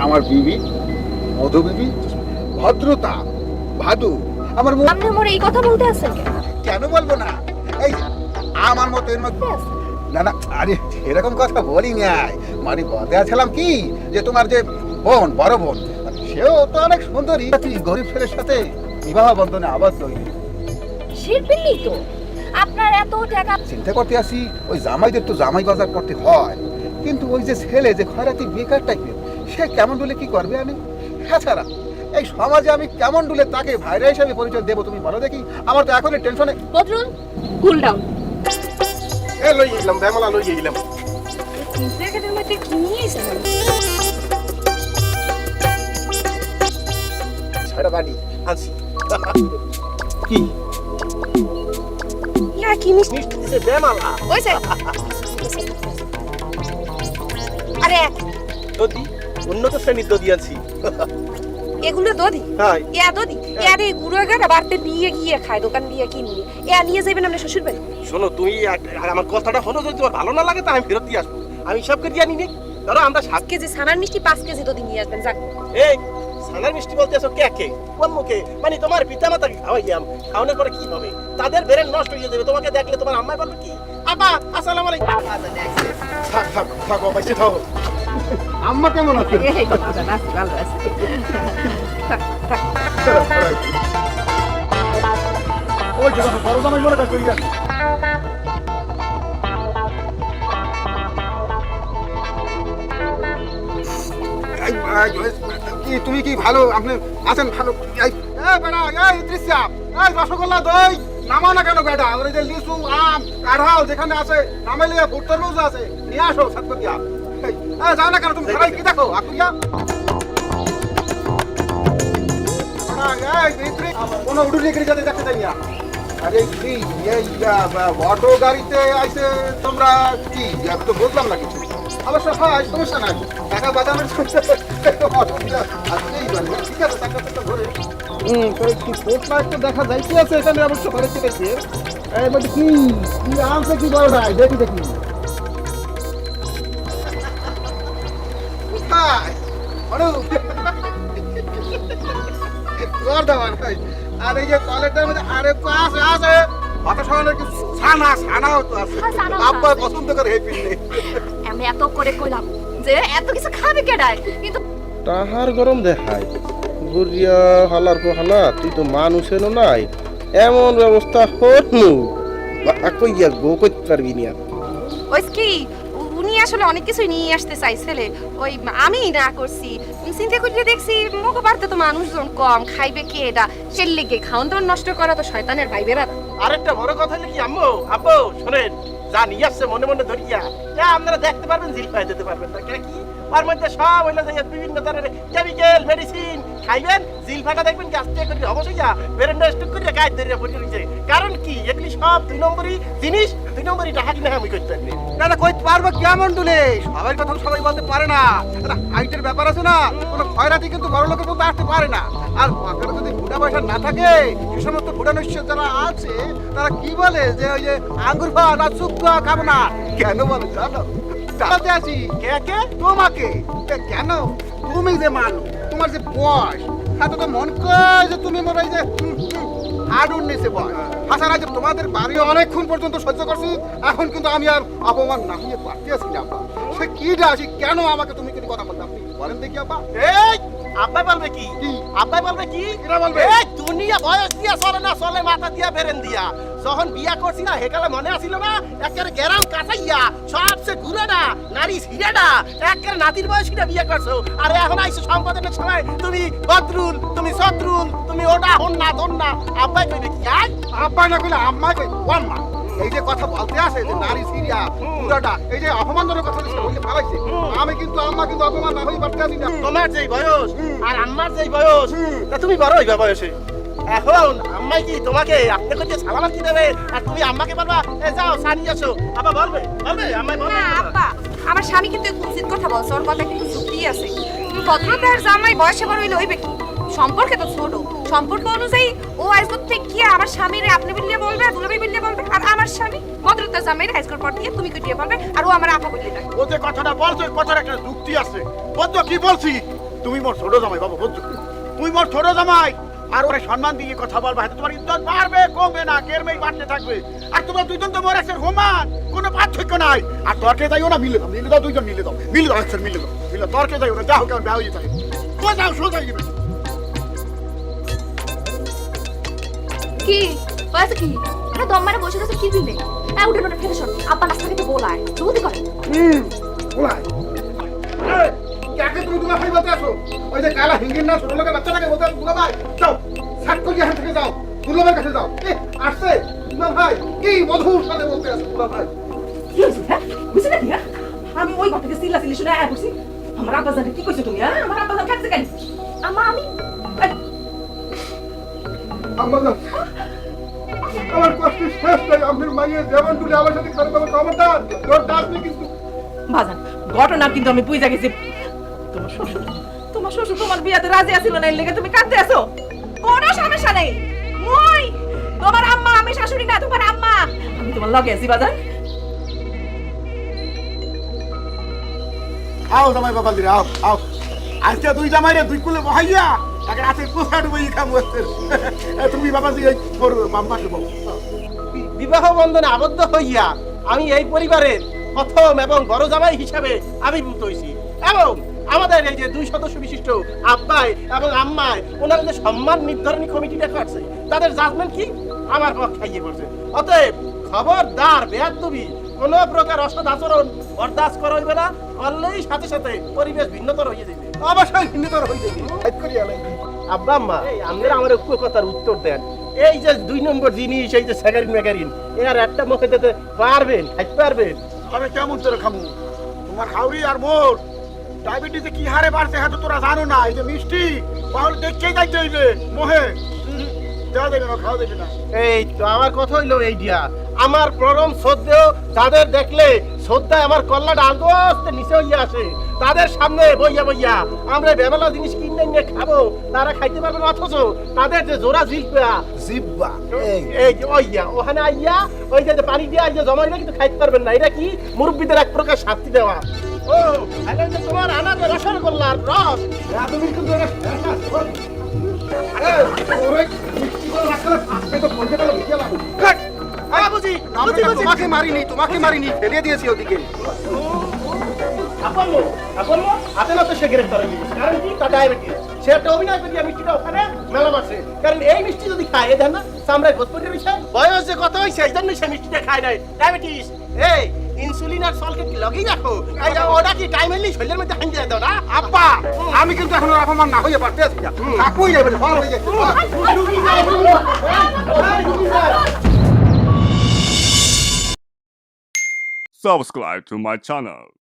আমার বিবি মধু বিবি ভদ্রতা ভাদু আমার আপনি মোর এই কথা বলতে আছেন কেন বলবো না? এই আমার মতো এর মধ্যে না না, আরে এরকম কথা বলি নাই, মানে বলতে আছিলাম কি যে তোমার যে বোন, বড় বোন, সেও তো অনেক সুন্দরী, গরিব ছেলের সাথে বিবাহ বন্ধনে আবদ্ধ হইনি। শিল্পী তো আপনার এত টাকা চিন্তা করতে আসি, ওই জামাইদের তো জামাই বাজার করতে হয়, কিন্তু ওই যে ছেলে যে খয়রাতি বেকার টাইপের, সে কেমন ডুলে কি করবে? আমি এছাড়া এই সমাজে আমি কেমন ডুলে তাকে ভাইরা হিসাবে পরিচয় দেবো তুমি বলো দেখি? আমার তো এখন টেনশনে। Badrul cool down. লই গেলাম বেমালা, লই গেলাম জায়গাটার মধ্যে কি নিয়েছে ছয়টা বাড়ি আনছি। কি ইয়া কি মিষ্টি মিষ্টি দিছে বেমালা? ওইছে আরে দদি, উন্নত শ্রেণীর দদি আনছি। এগুলো দদি হ্যাঁ ইয়া দদি আরে গুড়ো গাড়া বাড়তে নিয়ে গিয়ে খায়, দোকান দিয়ে কিনি ইয়া নিয়ে যাবেন আপনি শ্বশুর বাড়ি। শোনো, তুমি আমার কথাটা হলো, যদি তোমার ভালো না লাগে তা আমি ফেরত দিয়ে আসবো। আমি সবকে দিয়ে আনি নি। ধরো আমরা 7 কেজি ছানার মিষ্টি 5 কেজি দদি নিয়ে আসবেন। যাক এই ছানার মিষ্টি বলতে আসো কে কে? কোন মুখে? মানে তোমার পিতা মাতাকে খাওয়াইয়াম, খাওয়ানোর পরে কি হবে? তাদের ব্রেন নষ্ট হয়ে যাবে। তোমাকে দেখলে তোমার আম্মাই বলবে কি, আব্বা আসসালামু আলাইকুম। থাক থাক থাক বাবা, এসে খাও। আম্মা কেমন আছে? এই কথা না ভালো আছে। ওই যে বড় জামাই মনে কাজ করি যান। কি তুমি কি ভালো, আপনি আছেন ভালো? রসগোল্লা দই নামাও না কেন বেটা? ওই যে লিচু, আম, কাঁঠাল যেখানে আছে নামাইলে ভুট্টার রোজ আছে, নিয়ে আসো সাতপা দিয়া। যাও না কেন তুমি? সবাই কি দেখো আকুইয়া কোনো উডুরি গিয়ে যাতে দেখতে চাই না। আরে কি অটো গাড়িতে আইসে তোমরা কি তো বুঝলাম না কিছু। অবশ্য হয়, সমস্যা নাই, টাকা বাদামের ঠিক আছে। টাকা ধরে একটু দেখা যায় কি আছে এখানে, অবশ্য ঘরে চেপেছে কি কি আনছে কি বড় ভাই, দেখি দেখি আর এই যে কলেজটার মধ্যে আরে পাশে আছে কথা শোনানোর কি ছানা ছানাও তো আছে। আব্বা পছন্দ করে এই পিন্নে। আমি এত করে কইলাম যে এত কিছু খাবে কেডায়, কিন্তু তাহার গরম দেখায় গুড়িয়া হালার পর হালা, তুই তো মানুষেরও নাই, এমন ব্যবস্থা হনু কইয়া গো করতে পারবি না। ওই কি উনি আসলে অনেক কিছুই নিয়ে আসতে চাইছিলে, ওই আমি না করছি। চিন্তা করলে দেখছি মোকে বাড়তে তো মানুষজন কম, খাইবে কে এটা? সে লেগে খাওন দাওয়ান নষ্ট করা তো শয়তানের ভাই বেড়া। আরেকটা বড় কথা হলো কি আম্মু, আব্বু শোনেন, যা নিয়ে আসছে মনে মনে ধরিয়া যা আপনারা দেখতে পারবেন, জিলপাই দিতে পারবেন না। কেন কি তার মধ্যে সব হইলো যে বিভিন্ন ধরনের কেমিক্যাল মেডিসিন খাইবেন, জিলফাটা দেখবেন গাছ থেকে করে অবশ্যই যা বেরেন্ডা স্টক করে গায়ে ধরিয়া পড়ে রয়েছে। কারণ কি এগুলি সব 2 নম্বরই জিনিস, 2 নম্বরই টাকা কিনে আমি করতে পারি না না, কইতে পারবো কেমন দুলে? সবার কথা সবাই বলতে পারে না, একটা হাইটের ব্যাপার আছে না। কোনো খয়রাতি কিন্তু বড় লোকের মতো আসতে পারে না। আর পকেটে যদি ফুটা পয়সা না থাকে, যে সমস্ত ফুটা নিশ্চয় যারা আছে তারা কি বলে যে ওই যে আঙ্গুর খাওয়া না চুক্কা খাবো না। কেন বলে জানো? জানাতে আছি কে কে তোমাকে। কেন? তুমি যে মানুষ, তোমার যে বয়স, তাতে তো মন কয় যে তুমি মনে হয় যে হাডুর নিচে বয়। হাসার আগে তোমাদের বাড়ি অনেকক্ষণ পর্যন্ত সহ্য করছি, এখন কিন্তু আমি আর অপমান না হয়ে পারতে আছি না। আব্বা সে কি আছি, কেন আমাকে তুমি কিন্তু কথা বলতে? আপনি বলেন দেখি আব্বা। এই আব্বাই বলবে কি? আব্বাই বলবে কি? এরা বলবে এই দুনিয়া বয়স দিয়া চলে না, চলে মাথা দিয়া বেরেন দিয়া। যখন বিয়া করছি না হেকালে মনে আসিল না, একেবারে গেরাম কাঁচাইয়া সবচেয়ে ঘুরেডা নারী ছিড়েডা একেবারে নাতির বয়সীটা বিয়ে করছো। আরে এখন আইসো সম্পাদনের সময় তুমি বদরুল, তুমি শত্রুল, তুমি ওটা হন না ধন না। আব্বাই কইবে কি? আব্বা না কইলে আম্মা কই আম্মা। এই যে কথা বলতে আসে যে নারী সিরিয়া পুরাটা, এই যে অপমানজনক কথা যেটা বলে ফেলাইছে, আমি কিন্তু আম্মা কিন্তু অপমান না হই পারতে আছি না। তোমার যেই বয়স আর আম্মার যেই বয়স, তা তুমি বড় হইবা বয়সে। এখন আম্মাই কি তোমাকে আপনি করতে সালাম কি দেবে, আর তুমি আম্মাকে বলবা এ যাও সানি আসো? আব্বা বলবে বলবে আম্মাই বলবে না আব্বা, আমার স্বামী কিন্তু উচিত কথা বলছে, ওর কথা কিন্তু যুক্তি আছে। ভদ্রতার জামাই বয়সে বড় হইলে হইবে কি? সম্পর্কে তো ছোট, সম্পর্ক অনুযায়ী ও আজকের থেকে কি আমার স্বামীরে আপনি বললে বলবে, দুলাভাই বললে বলবে। আর আমার স্বামী ভদ্রতার জামাইরে আজকের পর থেকে তুমি কইতে বলবে, আর ও আমার আপা বললে ডাকবে। ও যে কথাটা বলছে, কথার একটা যুক্তি আছে। বদ্ধ কি বলছি তুমি মোর ছোট জামাই বাবা বুঝছো তুই মোর ছোট জামাই আর ওরে সম্মান দিয়ে কথা বলবা হয়তো তোমার ইজ্জত বাড়বে কমবে না কেরমেই বাড়তে থাকবে আর তোমরা দুইজন তো মোর একসাথে সমান কোনো পার্থক্য নাই আর তর্কে যাইও না মিলে দাও দুইজন মিলে দাও একসাথে মিলে দাও তর্কে যাইও না যাও কেমন বেহয়ে যায় কোথাও সোজা যাবে কি বয়স কি আরে দম মারা বসে রয়েছে কি দিলে উঠে উঠে ফেলে শোন আব্বা নাস্তা খেতে বলায় জলদি করে ওলাই কাকে তুমি দুলা ভাই বলতে আসো ওই যে কালা হিঙ্গির না ছোট লোকের বাচ্চাটাকে বলতে আসো দুলা ভাই যাও সাত করে এখান থেকে যাও দুলা ভাইয়ের কাছে যাও আসছে দুলা ভাই কি মধুর সাথে বলতে আসো দুলা ভাই কি হয়েছে হ্যাঁ বুঝছি নাকি হ্যাঁ আমি ওই ঘর থেকে চিল্লা শুনে আয়া করছি আমার আব্বা জানে কি কইছো তুমি হ্যাঁ আমার আব্বা জান কাছে কেন আম্মা আমি আম্মা যাও আমার কষ্ট শেষ নাই আপনার মাইয়ের যেমন তুলে আমার সাথে খারাপ আমার খবরদার তোর দাস নেই কিন্তু বাজান ঘটনা কিন্তু আমি বুঝা গেছি তোমার শ্বশুর তোমার বিয়াতে রাজি আছিল না এর লেগে তুমি কাঁদতে আছো কোনো সমস্যা নেই মই তোমার আম্মা আমি শাশুড়ি না তোমার আম্মা আমি তোমার লগে আছি বাজান আও জামাই বাবা দিরে আও আজকে দুই জামাই রে দুই কুলে বহাইয়া তাকে রাতে পোষাট বই খামু তুমি বাবাজি এই করবে মাম্মাকে বল বিবাহ বন্ধনে আবদ্ধ হইয়া আমি এই পরিবারের প্রথম এবং বড় জামাই হিসাবে আবির্ভূত হয়েছি এবং আমাদের এই যে 2 সদস্য বিশিষ্ট আব্বাই এবং আম্মাই ওনারা যে সম্মান নির্ধারণী কমিটিটা করছে তাদের জাজমেন্ট কি আমার পক্ষে খাইয়ে পড়ছে অতএব খবরদার বেয়াদবি কোনো প্রকার অসৎ আচরণ বরদাস্ত করা হইবে না করলেই সাথে সাথে পরিবেশ ভিন্নতর হয়ে যাবে অবশ্যই ভিন্নতর হয়ে যাবে এক করি আলাই আব্বা আম্মা এই আপনারা আমার একটু কথার উত্তর দেন এই যে 2 নম্বর জিনিস এই যে স্যাগারিন ম্যাগারিন এর একটা মুখে দিতে পারবেন খাইতে পারবেন আমি কেমন তোরা খামু তোমার হাউরি আর মোর ডায়াবেটিসে কি হারে বাড়ছে হয়তো তোরা জানো না এই যে মিষ্টি তাহলে দেখতেই যাইতে হইবে মোহে দেওয়া দেবে না খাওয়া দেবে না এই তো আমার কথা হইলো এই দিয়া আমার পরম শ্রদ্ধেয় যাদের দেখলে শ্রদ্ধায় আমার কল্লাটা আলগোস্তে নিচে হইয়া আসে তাদের সামনে বইয়া বইয়া আমরা বেবেলা জিনিস কিনে নিয়ে খাবো তারা খাইতে পারবে না অথচ তাদের যে জোড়া জিব্বা এই যে ওইয়া ওখানে আইয়া ওই যে পানি দিয়ে আইয়া জমা দিলে কিন্তু খাইতে পারবেন না এটা কি মুরব্বীদের এক প্রকার শাস্তি দেওয়া ও আরে যে তোমার আনা যে রসগোল্লার রস তুমি কিন্তু ওরে মিষ্টি করে রাখলে আজকে তো ফোনটা গেল ভিজে লাগো বুঝি তোমাকে মারিনি ফেলে দিয়েছি ওদিকে আপন হাতে না তো সে গ্রেফতার হয়ে গেছে কারণ কি তার ডায়াবেটিস সে একটা অভিনয় করিয়া মিষ্টিটা ওখানে মেলা মারছে কারণ এই মিষ্টি যদি খায় এ দেন না চামড়ায় ঘোষপটের বিষয় বয়স যে কত হয়েছে এই জন্য সে মিষ্টিটা খায় নাই ডায়াবেটিস এই ইনসুলিন আর সলকে কি লগেই রাখো এই ওটা কি টাইমলি শরীরের মধ্যে হাঙ্গি দাও না আব্বা আমি কিন্তু এখন আর অপমান না হয়ে পারতে আছি না কাকুই যাবে ভালো হয়ে যাচ্ছে Subscribe to my channel.